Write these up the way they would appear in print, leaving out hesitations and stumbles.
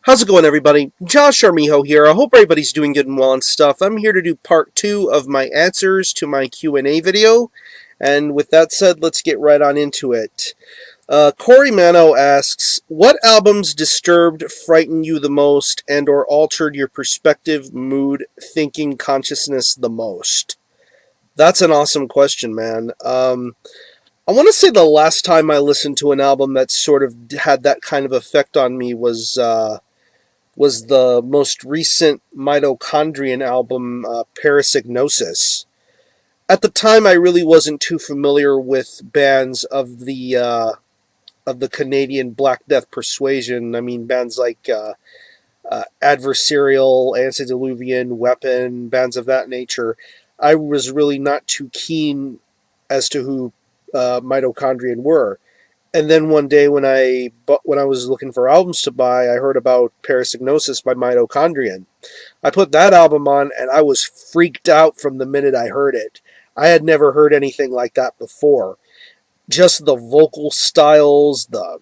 How's it going, everybody? Josh Armijo here. I hope everybody's doing good and well and stuff. I'm here to do part 2 of my answers to my Q&A video. And with that said, let's get right on into it. Corey Mano asks, what albums disturbed, frightened you the most, and or altered your perspective, mood, thinking, consciousness the most? That's an awesome question, man. I want to say the last time I listened to an album that sort of had that kind of effect on me was the most recent Mitochondrian album, Parasygnosis. At the time, I really wasn't too familiar with bands of the Canadian Black Death persuasion. I mean, bands like Adversarial, Antediluvian, Weapon, bands of that nature. I was really not too keen as to who Mitochondrian were. And then one day when I was looking for albums to buy, I heard about Parasygnosis by Mitochondrian. I put that album on and I was freaked out from the minute I heard it. I had never heard anything like that before. Just the vocal styles, the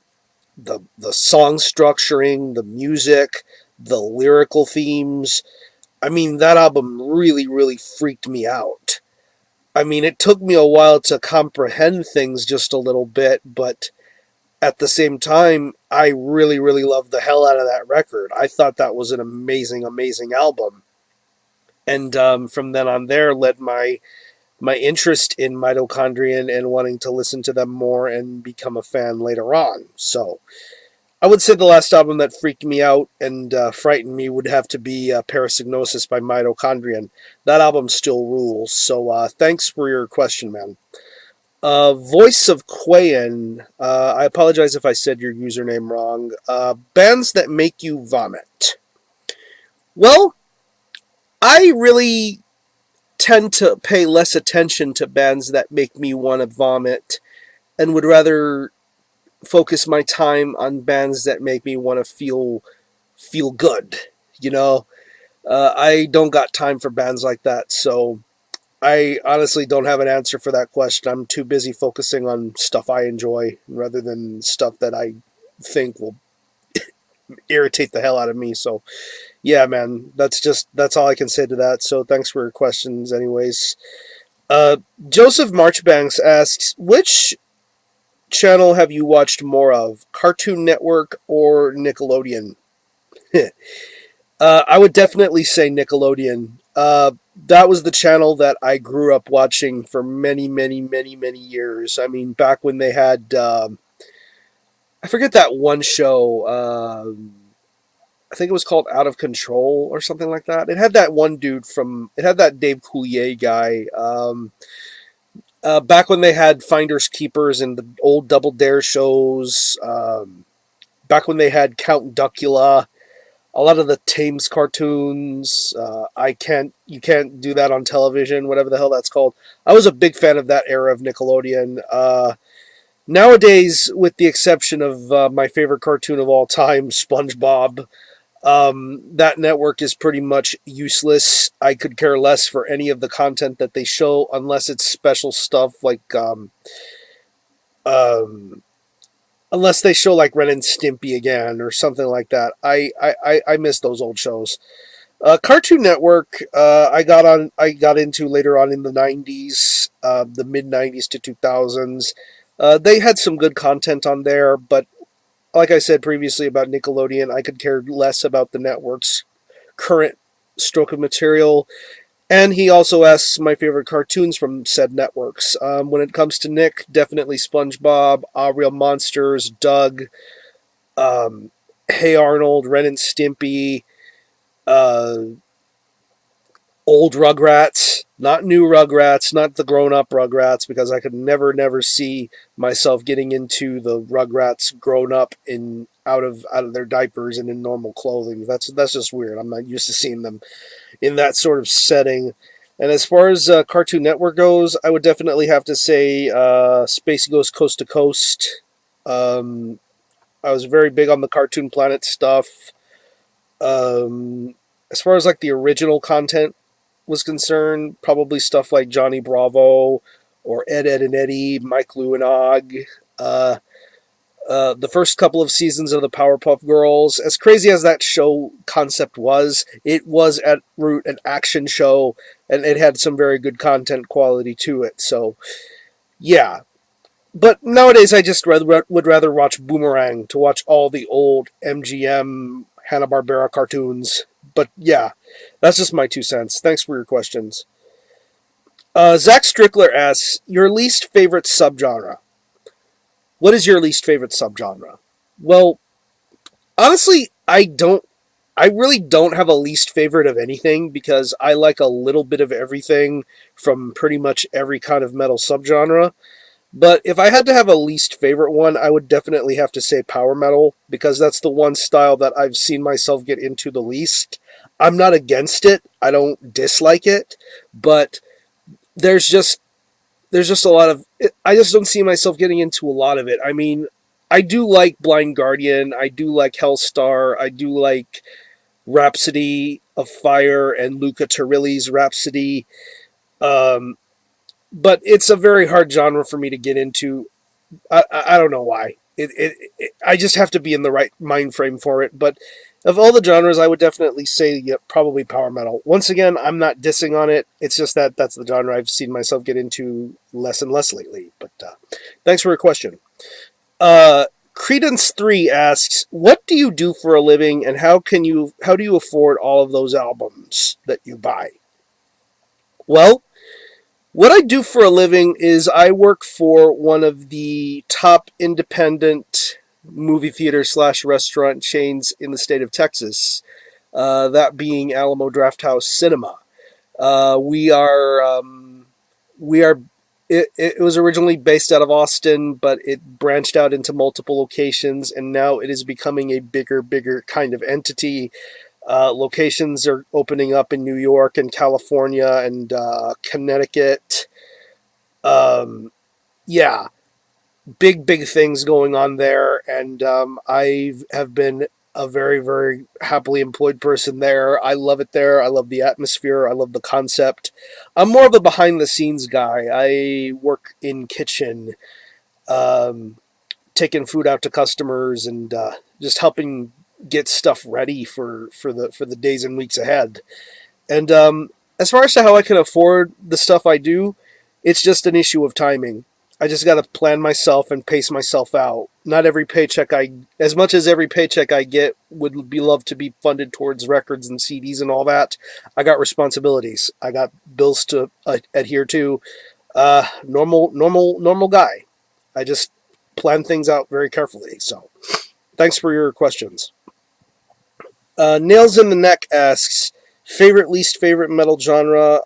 song structuring, the music, the lyrical themes. I mean, that album really, really freaked me out. I mean, it took me a while to comprehend things just a little bit, but at the same time, I really, really loved the hell out of that record. I thought that was an amazing, amazing album. And from then on there led my interest in Mitochondrian and wanting to listen to them more and become a fan later on. So I would say the last album that freaked me out and frightened me would have to be Parasygnosis by Mitochondrian. That album still rules. So thanks for your question, man. Voice of Quayan, I apologize if I said your username wrong. Bands that make you vomit. Well, I really tend to pay less attention to bands that make me want to vomit and would rather focus my time on bands that make me want to feel good, you know? I don't got time for bands like that, so I honestly don't have an answer for that question. I'm too busy focusing on stuff I enjoy rather than stuff that I think will irritate the hell out of me. So, yeah, man, that's all I can say to that. So, thanks for your questions, anyways. Joseph Marchbanks asks, which channel have you watched more of, Cartoon Network or Nickelodeon? I would definitely say Nickelodeon. That was the channel that I grew up watching for many, many, many, many years. I mean, back when they had, I forget that one show. I think it was called Out of Control or something like that. It had that one dude it had that Dave Coulier guy. Back when they had Finders Keepers and the old Double Dare shows. Back when they had Count Duckula. A lot of the Thames cartoons, you can't do that on television, whatever the hell that's called. I was a big fan of that era of Nickelodeon. Nowadays, with the exception of my favorite cartoon of all time, SpongeBob, that network is pretty much useless. I could care less for any of the content that they show unless it's special stuff like unless they show like Ren and Stimpy again or something like that. I miss those old shows. Cartoon Network, I got into later on in the '90s, the mid '90s to 2000s. They had some good content on there, but like I said previously about Nickelodeon, I could care less about the network's current stroke of material. And he also asks my favorite cartoons from said networks. When it comes to Nick, definitely SpongeBob, Real Monsters, Doug, Hey Arnold, Ren and Stimpy, uh, old Rugrats, not new Rugrats, not the grown-up Rugrats, because I could never see myself getting into the Rugrats grown up in out of their diapers and in normal clothing. That's just weird. I'm not used to seeing them in that sort of setting. And as far as Cartoon Network goes, I would definitely have to say Space Goes Coast to Coast. I was very big on the Cartoon Planet stuff. As far as like the original content was concerned, probably stuff like Johnny Bravo or Ed, Ed and Eddie, Mike Lou and Og. The first couple of seasons of the Powerpuff Girls, as crazy as that show concept was, it was at root an action show, and it had some very good content quality to it. So, yeah. But nowadays, I just would rather watch Boomerang to watch all the old MGM Hanna-Barbera cartoons. But yeah, that's just my 2 cents. Thanks for your questions. Zach Strickler asks, your least favorite subgenre. What is your least favorite subgenre? Well, honestly, I really don't have a least favorite of anything because I like a little bit of everything from pretty much every kind of metal subgenre. But if I had to have a least favorite one, I would definitely have to say power metal because that's the one style that I've seen myself get into the least. I'm not against it. I don't dislike it, but there's just there's just a lot of I just don't see myself getting into a lot of it. I mean, I do like Blind Guardian, I do like Hellstar, I do like Rhapsody of Fire and Luca Turilli's Rhapsody. Um, but it's a very hard genre for me to get into. I don't know why. I just have to be in the right mind frame for it. But of all the genres, I would definitely say yeah, probably power metal. Once again, I'm not dissing on it. It's just that that's the genre I've seen myself get into less and less lately. But thanks for your question. Uh, Credence 3 asks, "What do you do for a living, and how do you afford all of those albums that you buy?" Well, what I do for a living is I work for one of the top independent movie theater slash restaurant chains in the state of Texas. That being Alamo Drafthouse Cinema. We are. It was originally based out of Austin, but it branched out into multiple locations, and now it is becoming a bigger kind of entity. Locations are opening up in New York and California and Connecticut. Um, yeah, big things going on there, and I have been a very happily employed person there. I love it there. I love the atmosphere. I love the concept. I'm more of a behind the scenes guy. I work in kitchen, um, taking food out to customers and just helping get stuff ready for the days and weeks ahead. And as far as to how I can afford the stuff I do, it's just an issue of timing. I just got to plan myself and pace myself out. Not every paycheck as much as every paycheck I get would be loved to be funded towards records and CDs and all that. I got responsibilities. I got bills to adhere to. Normal guy. I just plan things out very carefully. So, thanks for your questions. Nails in the Neck asks, favorite, least favorite metal genre.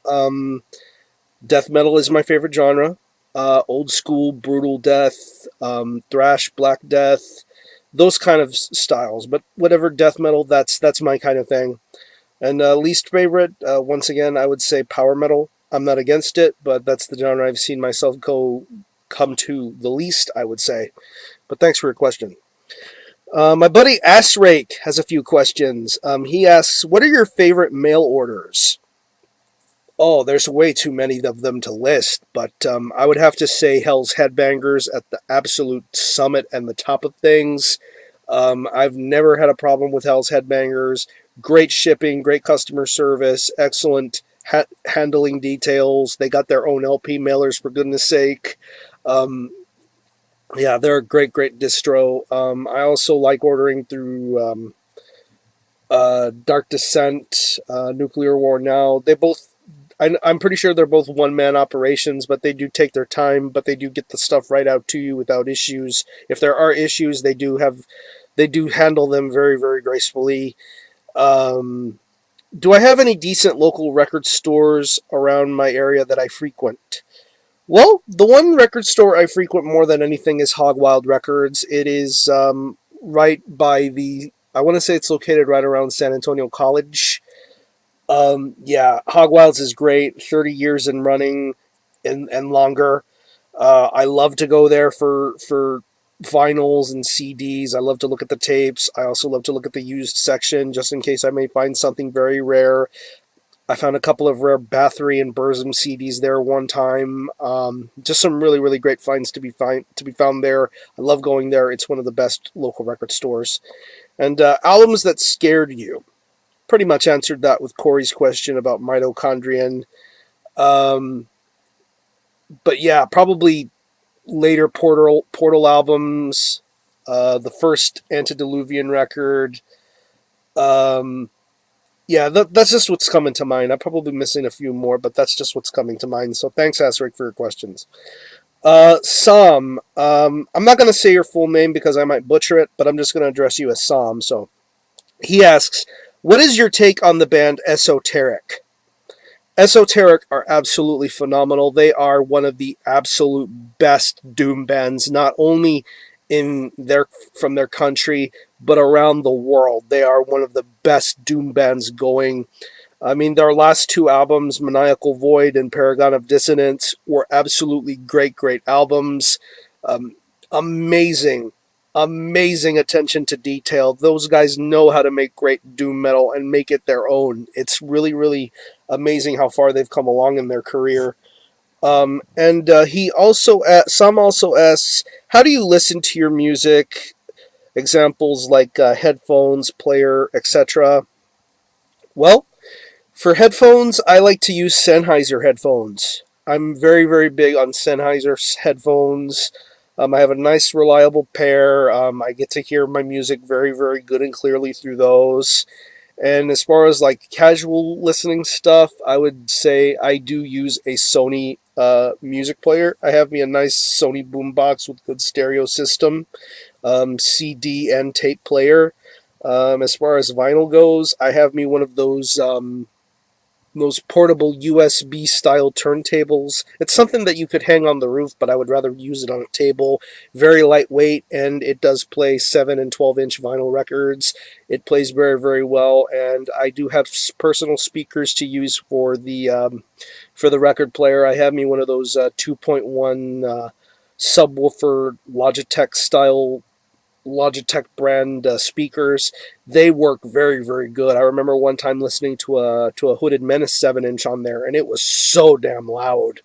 Death metal is my favorite genre. Old school, brutal death, thrash, black death, those kind of styles. But whatever death metal, that's my kind of thing. And least favorite, once again, I would say power metal. I'm not against it, but that's the genre I've seen myself come to the least, I would say. But thanks for your question. My buddy Ass Rake has a few questions. He asks, "What are your favorite mail orders?" Oh, there's way too many of them to list, but I would have to say Hell's Headbangers at the absolute summit and the top of things. I've never had a problem with Hell's Headbangers. Great shipping, great customer service, excellent handling details. They got their own LP mailers, for goodness sake. Um, yeah, they're a great distro. I also like ordering through Dark Descent, Nuclear War Now. I'm pretty sure they're both one man operations, but they do take their time, but they do get the stuff right out to you without issues. If there are issues, they do handle them very gracefully. Um, do I have any decent local record stores around my area that I frequent? Well, the one record store I frequent more than anything is Hog Wild Records. It is right by I want to say it's located right around San Antonio College. Yeah, Hog Wilds is great. 30 years in running and longer. I love to go there for vinyls and CDs. I love to look at the tapes. I also love to look at the used section just in case I may find something very rare. I found a couple of rare Bathory and Burzum CDs there one time. Just some really, really great finds to be found there. I love going there. It's one of the best local record stores. And albums that scared you. Pretty much answered that with Corey's question about mitochondrion. Um, but yeah, probably later Portal albums. The first Antediluvian record. Um, Yeah, that's just what's coming to mind. I'm probably missing a few more, but that's just what's coming to mind. So thanks, Asric, for your questions. Sam, I'm not going to say your full name because I might butcher it, but I'm just going to address you as Sam. So he asks, what is your take on the band Esoteric? Esoteric are absolutely phenomenal. They are one of the absolute best doom bands, not only in their from their country but around the world. They are one of the best doom bands going. I mean, their last two albums, Maniacal Void and Paragon of Dissonance, were absolutely great, great albums. Um, amazing, amazing attention to detail. Those guys know how to make great doom metal and make it their own. It's really, really amazing how far they've come along in their career. And he also, Sam also asks, how do you listen to your music? Examples like headphones, player, etc. Well, for headphones, I like to use Sennheiser headphones. I'm very, very big on Sennheiser headphones. I have a nice, reliable pair. I get to hear my music very, very good and clearly through those. And as far as like casual listening stuff, I would say I do use a Sony music player. I have me a nice Sony boombox with good stereo system, CD and tape player. As far as vinyl goes, I have me one of those portable USB style turntables. It's something that you could hang on the roof, but I would rather use it on a table. Very lightweight, and it does play 7 and 12-inch vinyl records. It plays very, very well, and I do have personal speakers to use for the record player. I have me one of those 2.1 subwoofer Logitech brand speakers. They work very, very good. I remember one time listening to a Hooded Menace 7-inch on there, and it was so damn loud.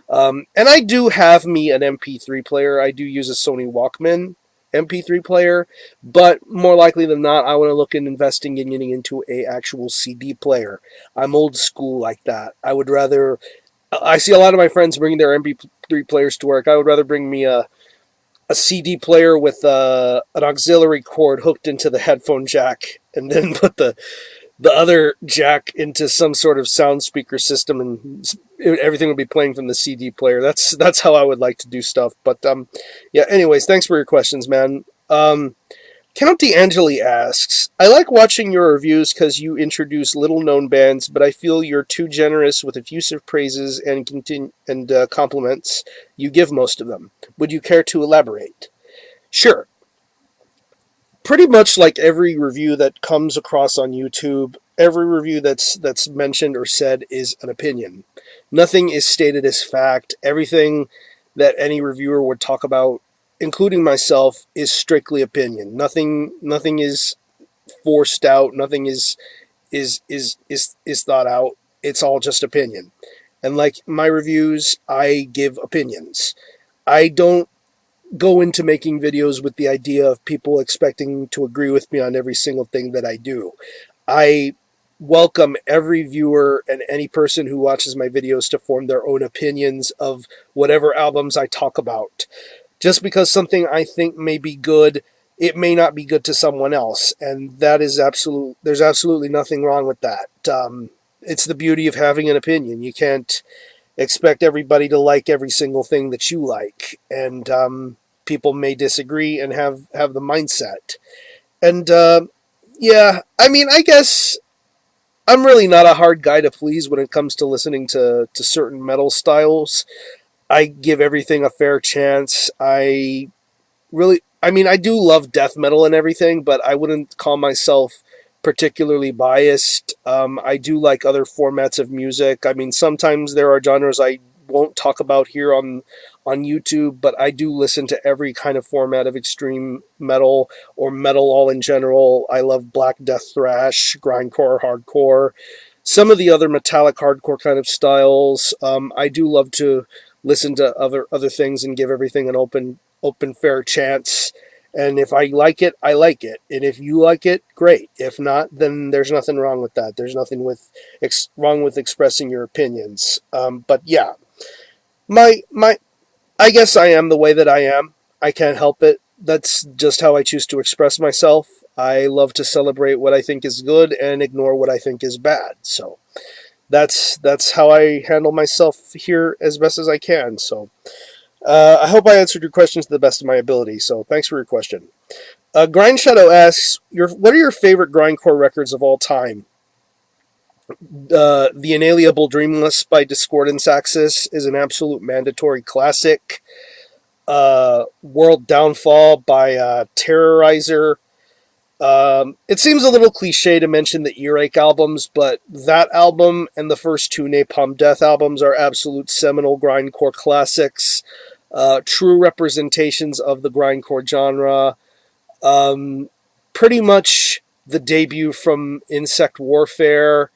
And I do have me an MP3 player. I do use a Sony Walkman MP3 player, but more likely than not, I want to look in investing in getting into a actual CD player. I'm old school like that. I would rather. I see a lot of my friends bringing their MP3 players to work. I would rather bring me a CD player with an auxiliary cord hooked into the headphone jack, and then put the other jack into some sort of sound speaker system, and everything would be playing from the CD player. That's how I would like to do stuff. But yeah. Anyways, thanks for your questions, man. Count D'Angeli asks, I like watching your reviews because you introduce little-known bands, but I feel you're too generous with effusive praises and compliments you give most of them. Would you care to elaborate? Sure. Pretty much like every review that comes across on YouTube, every review that's mentioned or said is an opinion. Nothing is stated as fact. Everything that any reviewer would talk about, including myself, is strictly opinion. Nothing is forced out. Nothing is thought out. It's all just opinion. And like my reviews, I give opinions. I don't go into making videos with the idea of people expecting to agree with me on every single thing that I do. I welcome every viewer and any person who watches my videos to form their own opinions of whatever albums I talk about. Just because something I think may be good, it may not be good to someone else, and that is absolute. There's absolutely nothing wrong with that. It's the beauty of having an opinion. You can't expect everybody to like every single thing that you like, and people may disagree and have the mindset. And yeah, I mean, I guess I'm really not a hard guy to please when it comes to listening to certain metal styles. I give everything a fair chance. I mean, I do love death metal and everything, but I wouldn't call myself particularly biased. I do like other formats of music. I mean, sometimes there are genres I won't talk about here on YouTube, but I do listen to every kind of format of extreme metal or metal all in general. I love black death thrash, grindcore, hardcore. some of the other metallic hardcore kind of styles. I do love to listen to other things and give everything an open fair chance. And if I like it, I like it. And if you like it, great. If not, then there's nothing wrong with that. There's nothing wrong with expressing your opinions. But yeah, my I guess I am the way that I am. I can't help it. That's just how I choose to express myself. I love to celebrate what I think is good and ignore what I think is bad. So that's how I handle myself here as best as I can. So I hope I answered your questions to the best of my ability. So thanks for your question. Grind Shadow asks, what are your favorite grindcore records of all time? The Inalienable Dreamless by Discordance Axis is an absolute mandatory classic. World Downfall by Terrorizer. It seems a little cliche to mention the Earache albums, but that album and the first two Napalm Death albums are absolute seminal grindcore classics. True representations of the grindcore genre. Pretty much the debut from Insect Warfare.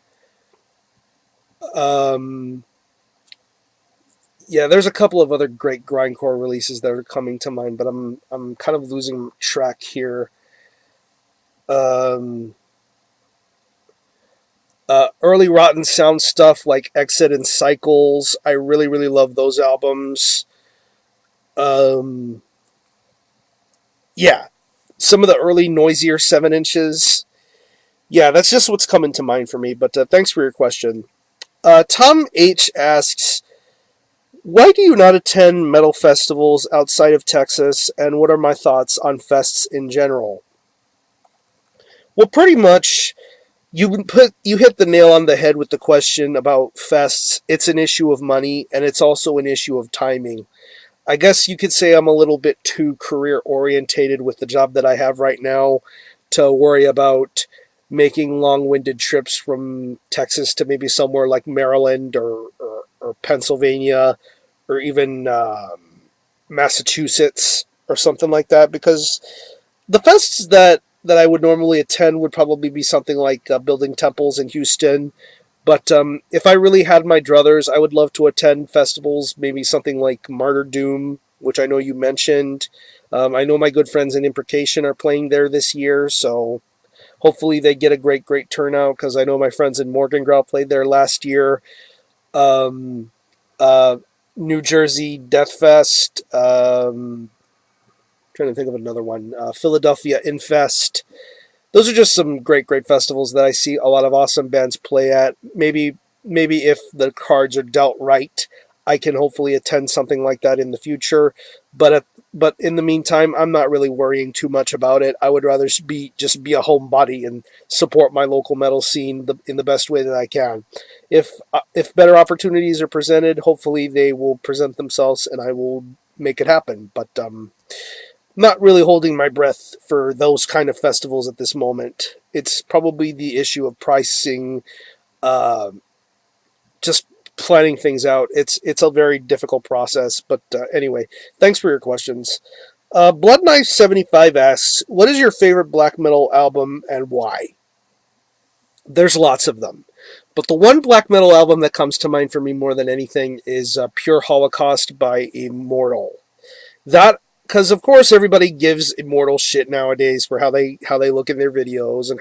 Yeah, there's a couple of other great grindcore releases that are coming to mind, but I'm kind of losing track here. Early Rotten Sound stuff like Exit and Cycles. I really love those albums. Yeah, some of the early noisier 7 inches. Yeah, that's just what's coming to mind for me. But thanks for your question. Tom H asks, why do you not attend metal festivals outside of Texas, and what are my thoughts on fests in general? Well, pretty much, you hit the nail on the head with the question about fests. It's an issue of money, and it's also an issue of timing. I guess you could say I'm a little bit too career orientated with the job that I have right now to worry about making long-winded trips from Texas to maybe somewhere like Maryland or Pennsylvania or even Massachusetts or something like that, because the fests that I would normally attend would probably be something like Building Temples in Houston. But if I really had my druthers, I would love to attend festivals, maybe something like Martyr Doom, which I know you mentioned. I know my good friends in Imprecation are playing there this year, so hopefully they get a great turnout, because I know my friends in Morgangrau played there last year. Um, uh, New Jersey Death Fest. Trying to think of another one. Philadelphia Infest. Those are just some great festivals that I see a lot of awesome bands play at. Maybe if the cards are dealt right, I can hopefully attend something like that in the future. But in the meantime, I'm not really worrying too much about it. I would rather just be a homebody and support my local metal scene in the best way that I can. If better opportunities are presented, hopefully they will present themselves and I will make it happen. But not really holding my breath for those kind of festivals at this moment. It's probably the issue of pricing, uh, just planning things out. It's a very difficult process. But anyway, thanks for your questions. Blood Knife 75 asks, what is your favorite black metal album and why? There's lots of them. But the one black metal album that comes to mind for me more than anything is Pure Holocaust by Immortal. That, because of course everybody gives Immortal shit nowadays for how they look in their videos and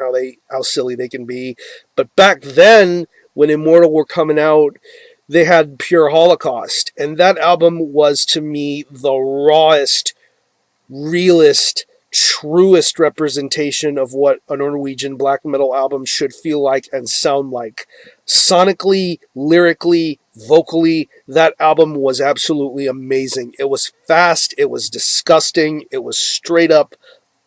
how silly they can be. But back then, when Immortal were coming out, they had Pure Holocaust, and that album was to me the rawest, realest, truest representation of what a Norwegian black metal album should feel like and sound like. Sonically, lyrically, vocally, that album was absolutely amazing. It was fast, it was disgusting, it was straight up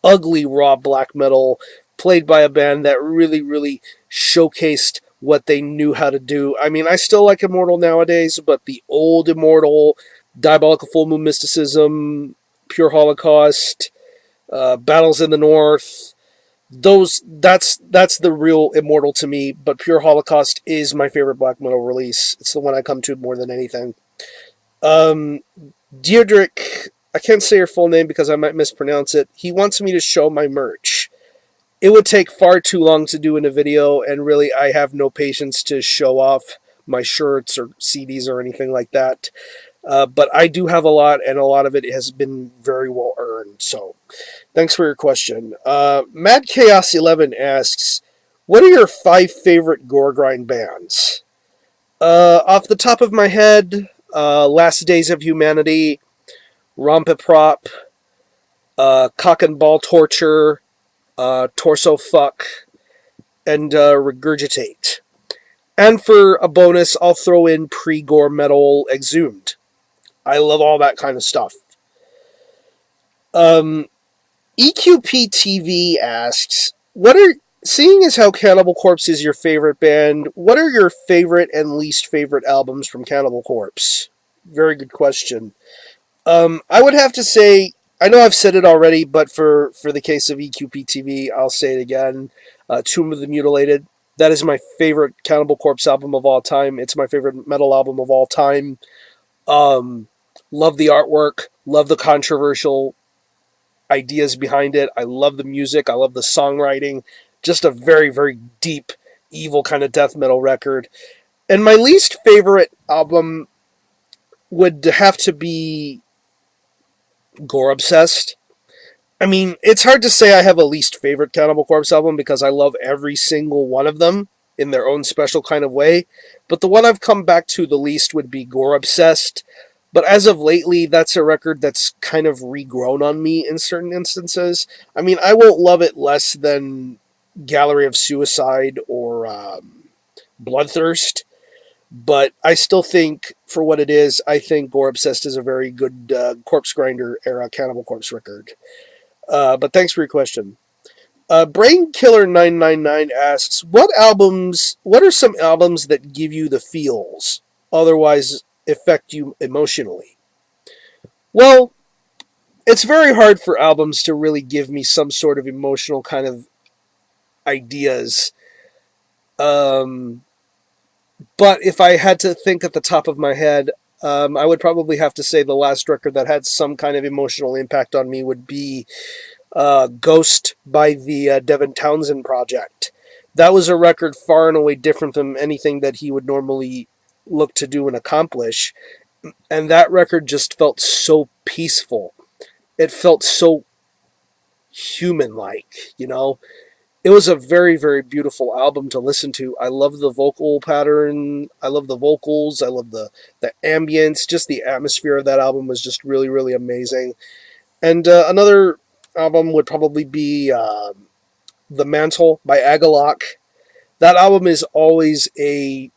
ugly raw black metal played by a band that really showcased what they knew how to do. I mean, I still like Immortal nowadays, but the old Immortal, Diabolical Full Moon Mysticism, Pure Holocaust, Battles in the North, that's the real Immortal to me. But Pure Holocaust is my favorite black metal release. It's the one I come to more than anything. Deirdrick, I can't say her full name because I might mispronounce it. He wants me to show my merch. it would take far too long to do in a video, and really I have no patience to show off my shirts or CDs or anything like that. But I do have a lot, and a lot of it has been very well earned. So thanks for your question. Mad Chaos 11 asks, what are your 5 favorite goregrind bands? Off the top of my head, Last Days of Humanity, Rompiprop, Cock and Ball Torture, Torso Fuck, and Regurgitate. And for a bonus, I'll throw in pre-gore metal Exhumed. I love all that kind of stuff. EQP TV asks, "What are seeing as how Cannibal Corpse is your favorite band? What are your favorite and least favorite albums from Cannibal Corpse?" Very good question. I would have to say, I know I've said it already, but for the case of EQP TV, I'll say it again. Tomb of the Mutilated. That is my favorite Cannibal Corpse album of all time. It's my favorite metal album of all time. Love the artwork. Love the controversial ideas behind it. I love the music. I love the songwriting. Just a very, very deep, evil kind of death metal record. And my least favorite album would have to be Gore Obsessed. I mean, it's hard to say I have a least favorite Cannibal Corpse album because I love every single one of them in their own special kind of way. But the one I've come back to the least would be Gore Obsessed. But as of lately, that's a record that's kind of regrown on me in certain instances. I mean, I won't love it less than Gallery of Suicide or Bloodthirst. But I still think, for what it is, I think Gore Obsessed is a very good Corpse Grinder era Cannibal Corpse record. But thanks for your question. Brain Killer 999 asks, what are some albums that give you the feels, otherwise affect you emotionally? Well, it's very hard for albums to really give me some sort of emotional kind of ideas. But if I had to think at the top of my head, I would probably have to say the last record that had some kind of emotional impact on me would be Ghost by the Devin Townsend Project. That was a record far and away different from anything that he would normally look to do and accomplish. And that record just felt so peaceful. It felt so human-like, you know? It was a very, very beautiful album to listen to. I love the vocal pattern. I love the vocals. I love the ambience. Just the atmosphere of that album was just really, really amazing. And another album would probably be The Mantle by Agalok. That album is always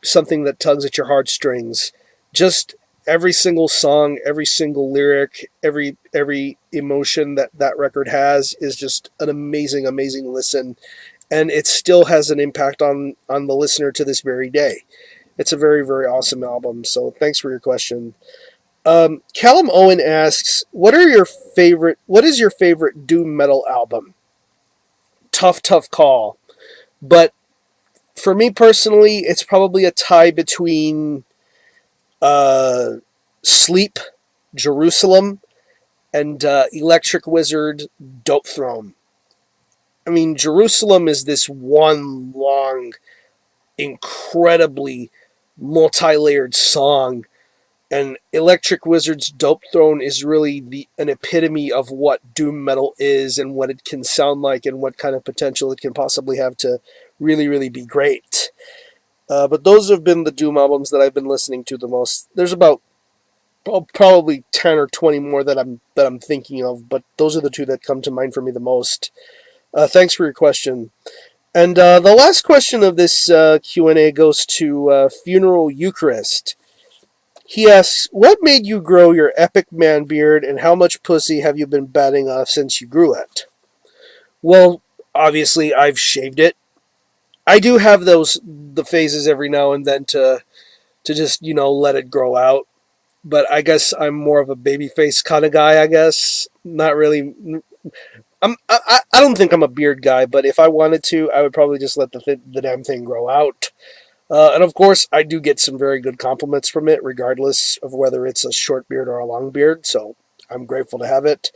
something that tugs at your heartstrings. Just every single song, every single lyric, every emotion that record has is just an amazing, amazing listen. And it still has an impact on the listener to this very day. It's a very, very awesome album. So thanks for your question. Callum Owen asks, what is your favorite doom metal album? Tough, tough call. But for me personally, it's probably a tie between Sleep, Jerusalem, and Electric Wizard, Dope Throne. I mean, Jerusalem is this one long, incredibly multi-layered song, and Electric Wizard's Dope Throne is really an epitome of what doom metal is and what it can sound like and what kind of potential it can possibly have to really, really be great. But those have been the doom albums that I've been listening to the most. There's about probably 10 or 20 more that I'm thinking of, but those are the two that come to mind for me the most. Thanks for your question. And the last question of this Q&A goes to Funeral Eucharist. He asks, what made you grow your epic man beard, and how much pussy have you been batting off since you grew it? Well, obviously, I've shaved it. I do have the phases every now and then to just, let it grow out. But I guess I'm more of a babyface kind of guy, I guess. Not really. I don't think I'm a beard guy, but if I wanted to, I would probably just let the damn thing grow out. And of course, I do get some very good compliments from it, regardless of whether it's a short beard or a long beard. So I'm grateful to have it.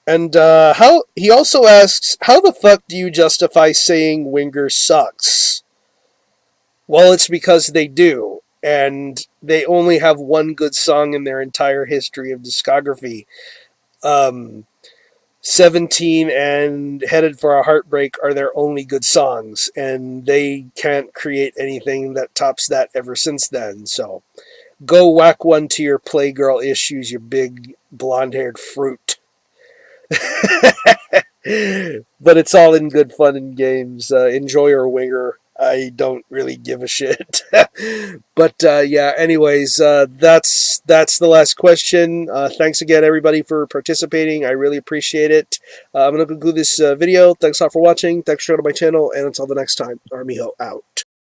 And how he also asks, how the fuck do you justify saying Winger sucks? Well, it's because they do, and they only have one good song in their entire history of discography. Um, 17 and Headed for a Heartbreak are their only good songs, and they can't create anything that tops that ever since then. So go whack one to your Playgirl issues, you big blonde haired fruit. But it's all in good fun and games. Enjoy your winger. I don't really give a shit. But yeah, anyways, that's the last question. Thanks again, everybody, for participating. I really appreciate it. I'm going to conclude this video. Thanks a lot for watching. Thanks for showing up my channel. And until the next time, Armijo out.